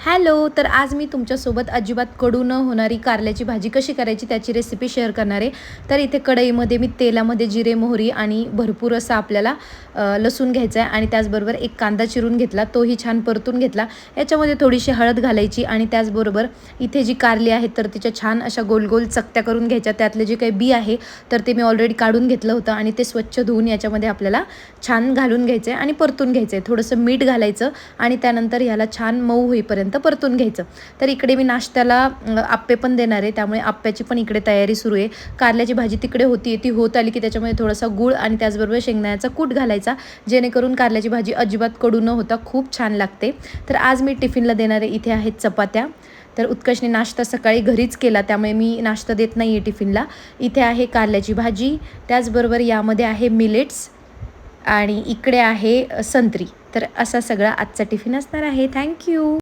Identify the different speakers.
Speaker 1: Hello. तर आज मी तुमच्यासोबत अजिबात कडू न होणारी कारल्याची भाजी कशी करायची त्याची रेसिपी शेअर करणार आहे. तर इथे कढईमध्ये मी तेलामध्ये जिरे, मोहरी आणि भरपूर असा आपल्याला लसूण घ्यायचा आहे आणि त्याचबरोबर एक कांदा चिरून घेतला, तोही छान परतून घेतला. याच्यामध्ये थोडीशी हळद घालायची आणि त्याचबरोबर इथे जी कारली आहे तर तिच्या छान अशा गोल गोल चकत्या करून घ्यायच्या. त्यातले जे काही बी आहे तर ते मी ऑलरेडी काढून घेतलं होतं आणि ते स्वच्छ धुवून याच्यामध्ये आपल्याला छान घालून घ्यायचं आहे आणि परतून घ्यायचं आहे. थोडंसं मीठ घालायचं आणि त्यानंतर ह्याला छान मऊ होईपर्यंत परतून घ्यायचं. तर इकडे मी नाश्त्याला आप्पे पण देणार आहे, त्यामुळे आप्प्याची पण इकडे तयारी सुरू आहे. कारल्याची भाजी तिकडे होती, ती होत आली की त्याच्यामध्ये थोडासा गूळ आणि त्याचबरोबर शेंगदाण्याचा कूट घालायचा, जेणेकरून कारल्याची भाजी अजिबात कडू न होता खूप छान लागते. तर आज मी टिफिनला देणार आहे. इथे आहेत चपात्या. तर उत्कर्षने नाश्ता सकाळी घरीच केला, त्यामुळे मी नाश्ता देत नाही आहे टिफिनला. इथे आहे कारल्याची भाजी, त्याचबरोबर यामध्ये आहे मिलेट्स आणि इकडे आहे संत्री. तर असा सगळा आजचा टिफिन असणार आहे. थँक्यू.